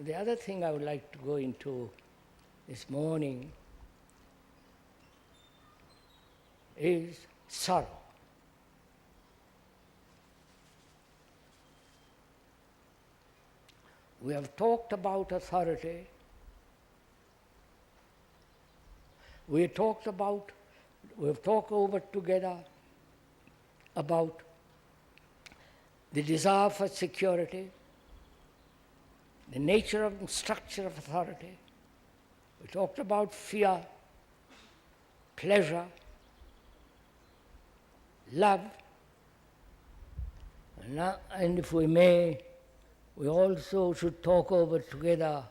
The other thing I would like to go into this morning is sorrow. We have talked about authority. We have talked over together about the desire for security, the nature and structure of authority. We talked about fear, pleasure, love, and if we may, we also should talk over together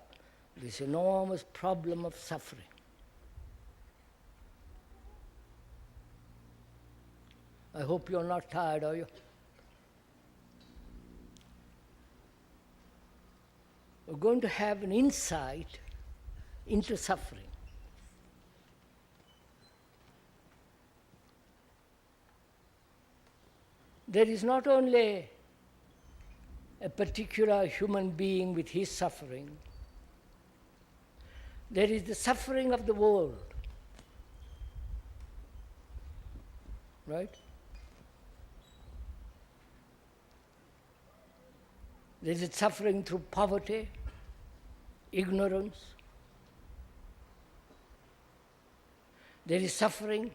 this enormous problem of suffering. I hope you're not tired, are you? We're going to have an insight into suffering. There is not only a particular human being with his suffering, there is the suffering of the world, right? There is suffering through poverty, ignorance. There is suffering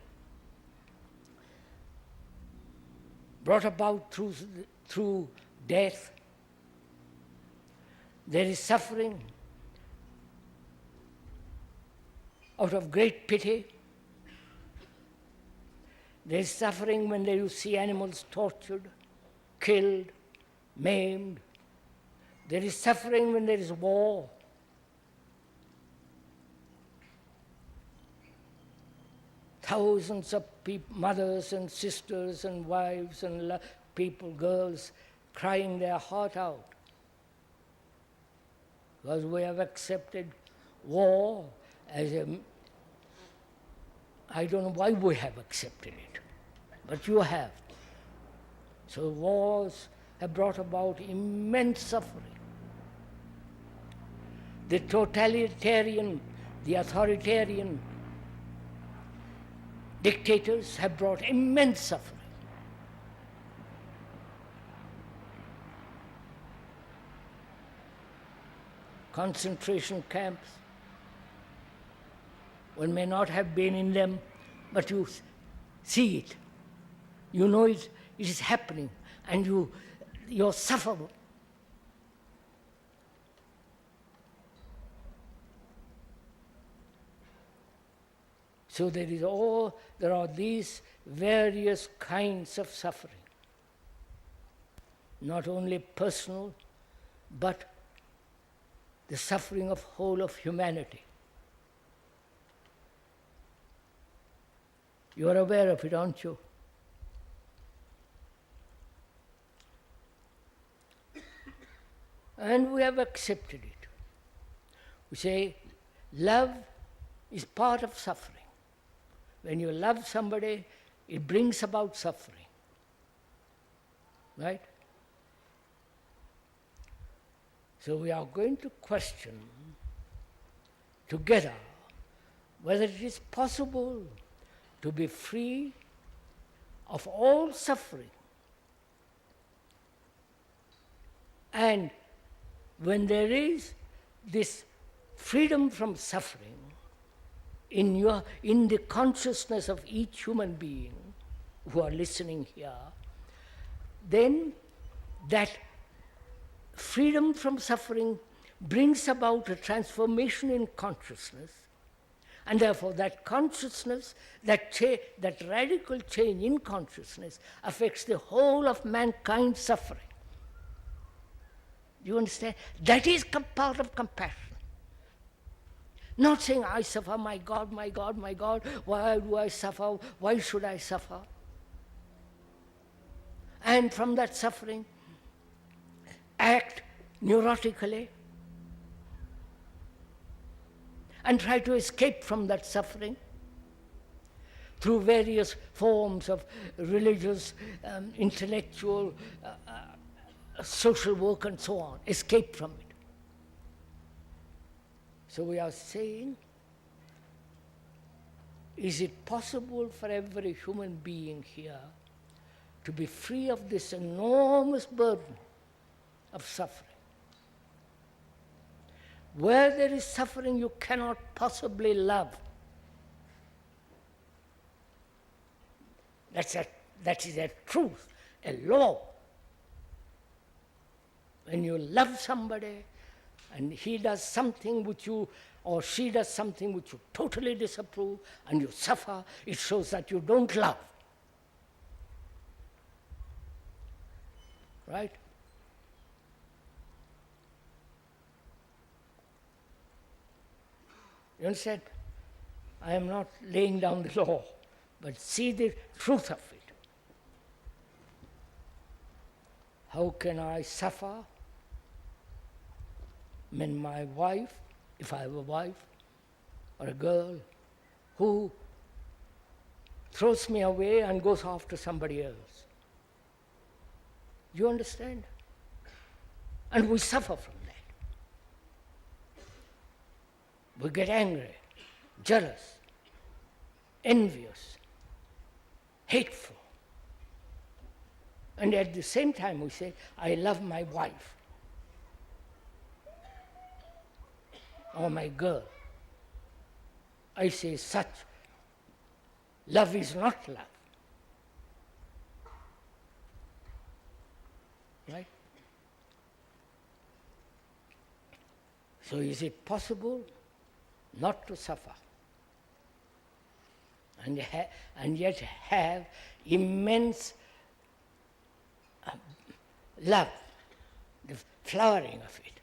brought about through death. There is suffering out of great pity. There is suffering when you see animals tortured, killed, maimed. There is suffering when there is war. Thousands of mothers and sisters and wives and people, girls, crying their heart out. Because we have accepted war as I don't know why we have accepted it, but you have. So wars have brought about immense suffering. The totalitarian, the authoritarian dictators have brought immense suffering. Concentration camps, one may not have been in them, but you see it. You know it is happening, and you suffer. So there are these various kinds of suffering, not only personal, but the suffering of whole of humanity. You are aware of it, aren't you? And we have accepted it. We say love is part of suffering. When you love somebody, it brings about suffering. Right? So we are going to question together whether it is possible to be free of all suffering. And when there is this freedom from suffering in the consciousness of each human being who are listening here, then that freedom from suffering brings about a transformation in consciousness, and therefore that consciousness, that radical change in consciousness affects the whole of mankind's suffering. Do you understand? That is part of compassion. Not saying, I suffer, my God, my God, my God, why do I suffer? Why should I suffer? And from that suffering, act neurotically and try to escape from that suffering through various forms of religious, intellectual, social work and so on. Escape from it. So we are saying, is it possible for every human being here to be free of this enormous burden of suffering? Where there is suffering, you cannot possibly love. That is a truth, a law. When you love somebody and he does something which you, or she does something which you totally disapprove and you suffer, it shows that you don't love. Right? You understand? I am not laying down the law, but see the truth of it. How can I suffer when my wife, if I have a wife or a girl, who throws me away and goes after somebody else? You understand? And we suffer from that. We get angry, jealous, envious, hateful. And at the same time we say, I love my wife or my girl. I say such love is not love. Right? So is it possible not to suffer and yet have immense love, the flowering of it?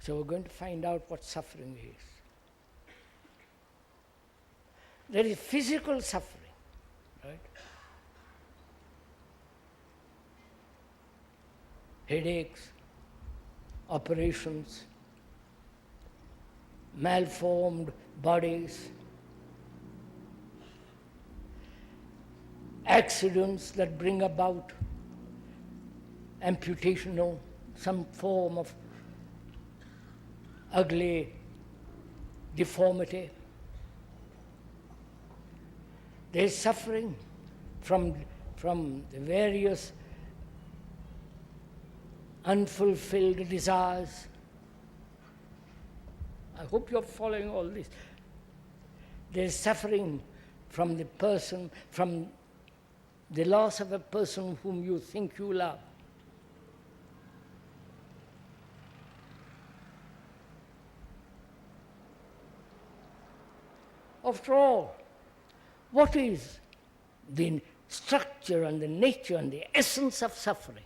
So we're going to find out what suffering is. There is physical suffering, right? Headaches, operations, malformed bodies, accidents that bring about amputation or some form of ugly deformity. There is suffering from the various unfulfilled desires. I hope you're following all this. There is suffering from the person, from the loss of a person whom you think you love. After all, what is the structure and the nature and the essence of suffering?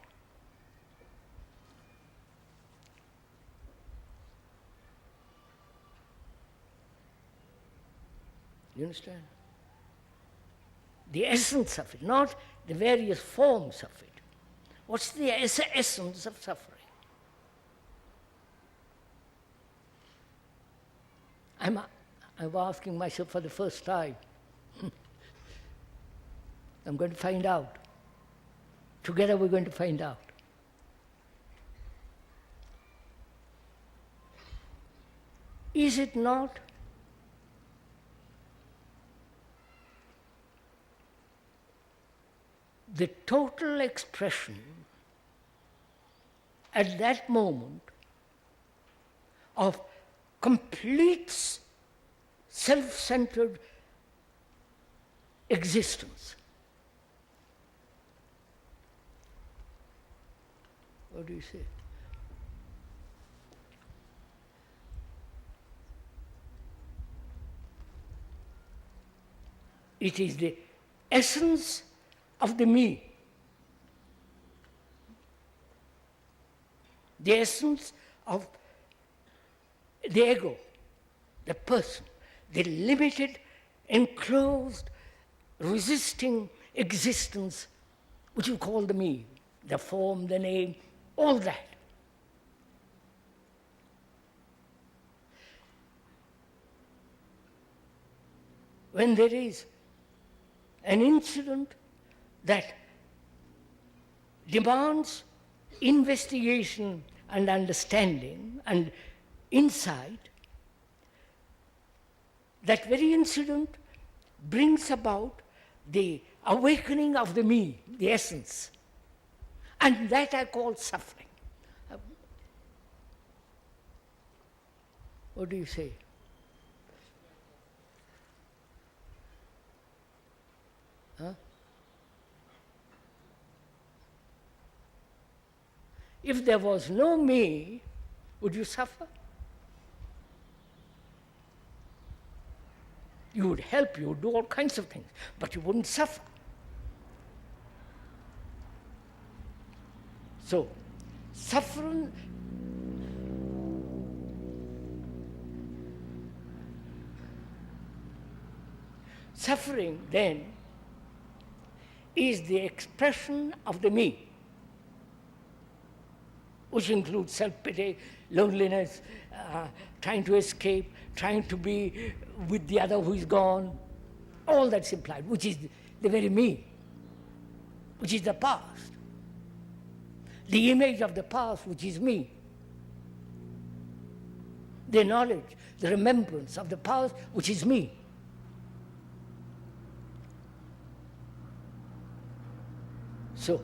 You understand? The essence of it, not the various forms of it. What's the essence of suffering? I'm asking myself for the first time. I'm going to find out. Together we're going to find out. Is it not the total expression at that moment of complete self-centered existence? What do you say? It is the essence of the me, the essence of the ego, the person, the limited, enclosed, resisting existence which you call the me, the form, the name, all that. When there is an incident that demands investigation and understanding and insight, that very incident brings about the awakening of the me, the essence. And that I call suffering. What do you say? Huh? If there was no me, would you suffer? You would help, you would do all kinds of things, but you wouldn't suffer. So, suffering then is the expression of the me, which includes self-pity, loneliness, trying to escape, trying to be with the other who is gone. All that's implied, which is the very me, which is the past. The image of the past, which is me. The knowledge, the remembrance of the past, which is me. So,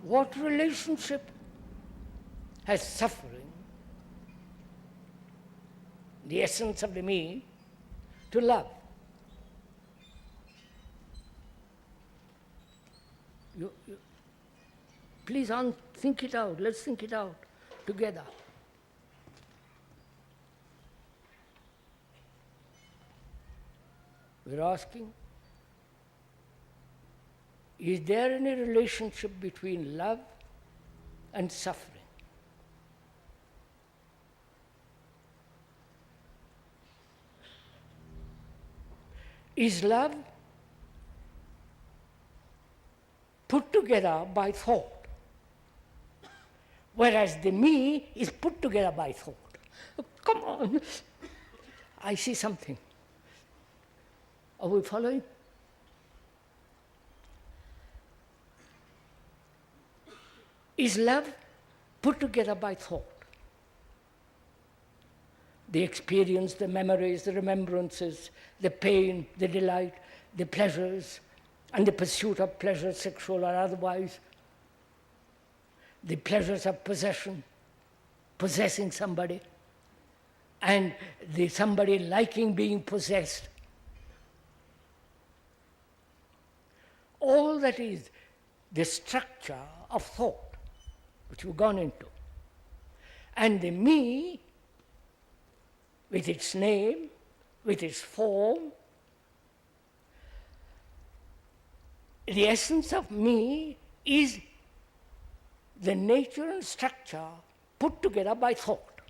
what relationship has suffering, the essence of the me, to love? Please think it out. Let's think it out together. We're asking, is there any relationship between love and suffering? Is love put together by thought, whereas the me is put together by thought? Oh, come on, I see something. Are we following? Is love put together by thought? The experience, the memories, the remembrances, the pain, the delight, the pleasures, and the pursuit of pleasure, sexual or otherwise, the pleasures of possession, possessing somebody, and the somebody liking being possessed. All that is the structure of thought, which we've gone into. And the me, with its name, with its form, the essence of me is the nature and structure put together by thought.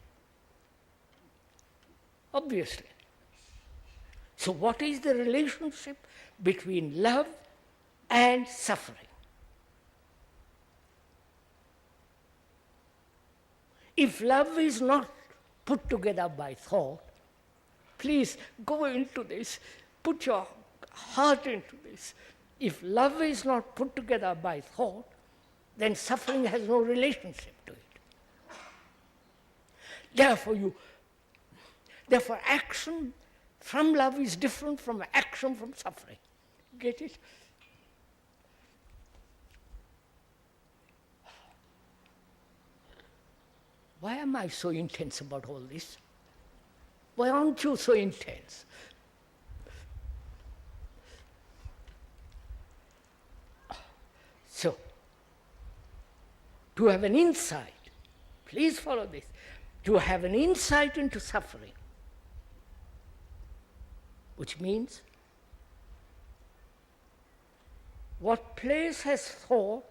Obviously. So what is the relationship between love and suffering? If love is not put together by thought, please go into this, put your heart into this. If love is not put together by thought, then suffering has no relationship to it. Therefore action from love is different from action from suffering. Get it? Why am I so intense about all this? Why aren't you so intense? So, to have an insight, please follow this, to have an insight into suffering, which means what place has thought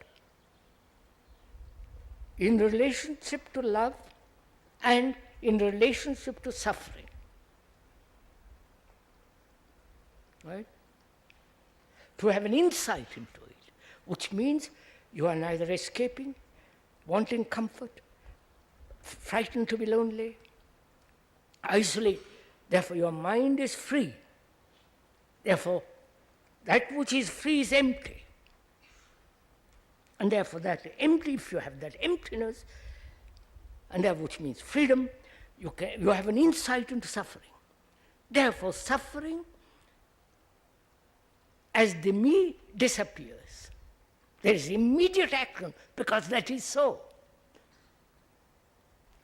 in relationship to love and in relationship to suffering. Right? To have an insight into it, which means you are neither escaping, wanting comfort, frightened to be lonely, isolate. Therefore, your mind is free. Therefore, that which is free is empty. And therefore, that empty, if you have that emptiness, and that which means freedom, you have an insight into suffering. Therefore, suffering, as the me disappears, there is immediate action, because that is so.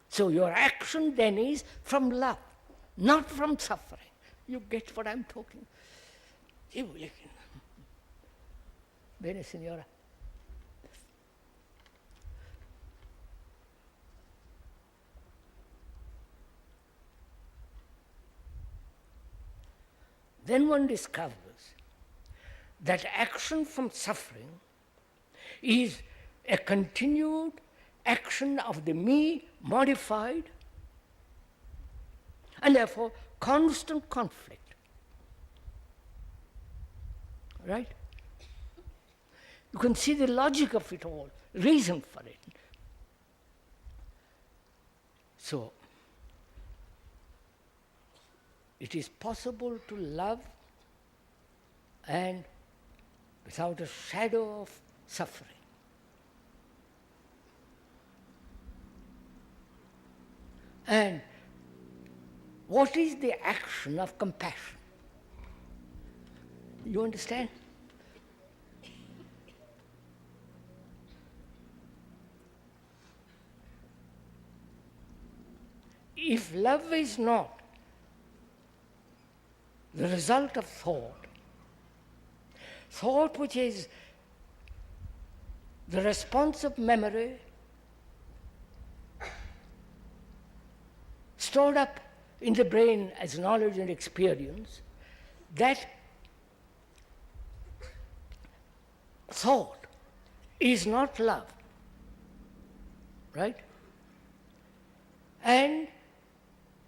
So your action then is from love, not from suffering. You get what I'm talking? Bene, signora. Then one discovers that action from suffering is a continued action of the me modified, and therefore constant conflict. Right? You can see the logic of it all, reason for it. So, it is possible to love and without a shadow of suffering. And what is the action of compassion? You understand? If love is not the result of thought, thought which is the response of memory, stored up in the brain as knowledge and experience, that thought is not love, right? And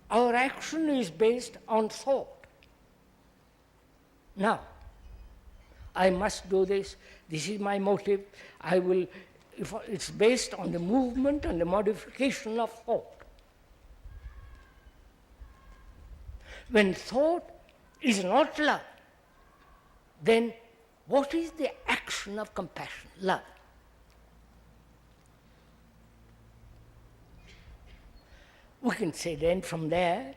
our action is based on thought. Now, I must do this, this is my motive, I will, if it's based on the movement and the modification of thought. When thought is not love, then what is the action of compassion? Love. We can say then from there,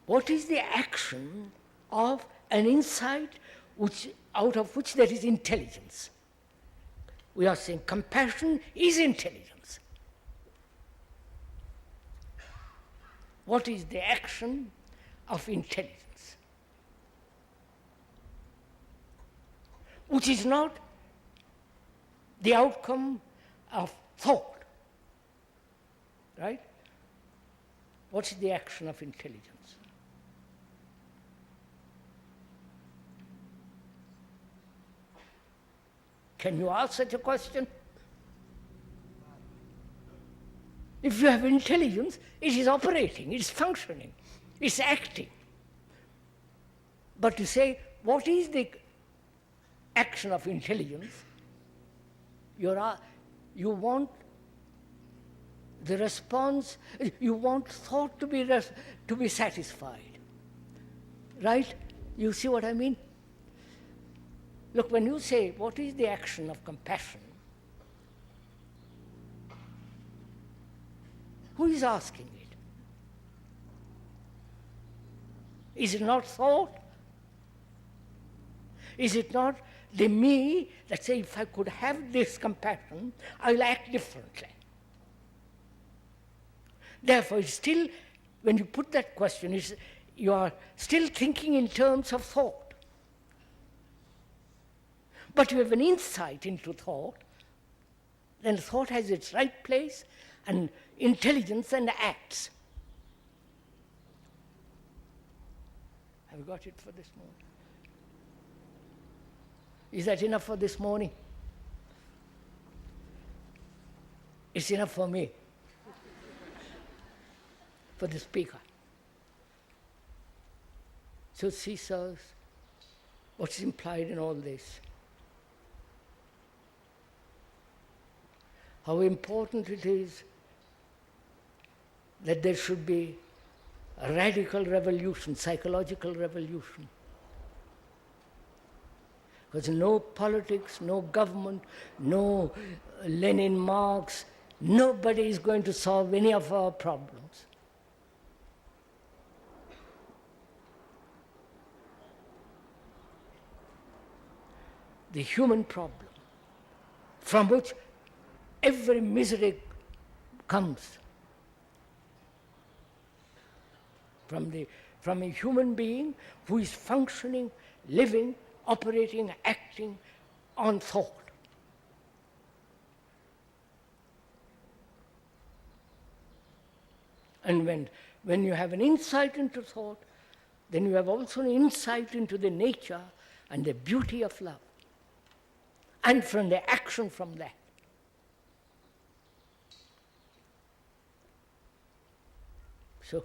what is the action of an insight which, out of which there is intelligence? We are saying compassion is intelligence. What is the action of intelligence? Which is not the outcome of thought, right? What's the action of intelligence? Can you ask such a question? If you have intelligence, it is operating, it is functioning, it's acting. But to say, what is the action of intelligence? You want the response, you want thought to be satisfied. Right? You see what I mean? Look, when you say, what is the action of compassion? Who is asking it? Is it not thought? Is it not the me that say, if I could have this compassion, I'll act differently? Therefore, it's still, when you put that question, you are still thinking in terms of thought. But you have an insight into thought, then thought has its right place, and intelligence and acts. Have you got it for this morning? Is that enough for this morning? It's enough for me, for the speaker. So see, sirs, what's implied in all this? How important it is that there should be a radical revolution, psychological revolution. Because no politics, no government, no Lenin, Marx, nobody is going to solve any of our problems. The human problem, from which every misery comes. From a human being who is functioning, living, operating, acting on thought. And when you have an insight into thought, then you have also an insight into the nature and the beauty of love. And from the action from that. So,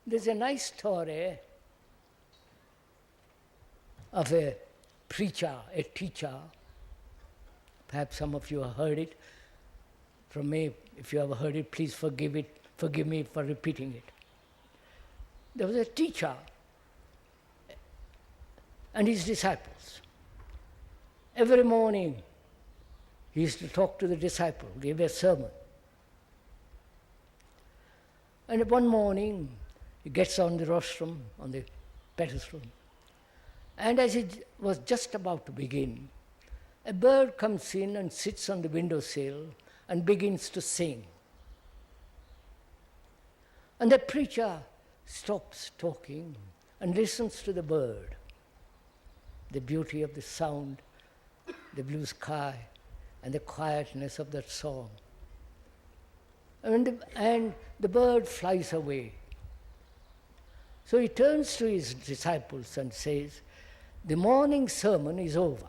there's a nice story of a preacher, a teacher. Perhaps some of you have heard it. From me, if you have heard it, please forgive me for repeating it. There was a teacher and his disciples. Every morning, he used to talk to the disciple, give a sermon. And one morning, he gets on the rostrum, on the pedestal, and as it was just about to begin, a bird comes in and sits on the windowsill and begins to sing. And the preacher stops talking and listens to the bird, the beauty of the sound, the blue sky, and the quietness of that song. And the bird flies away. So he turns to his disciples and says, "The morning sermon is over."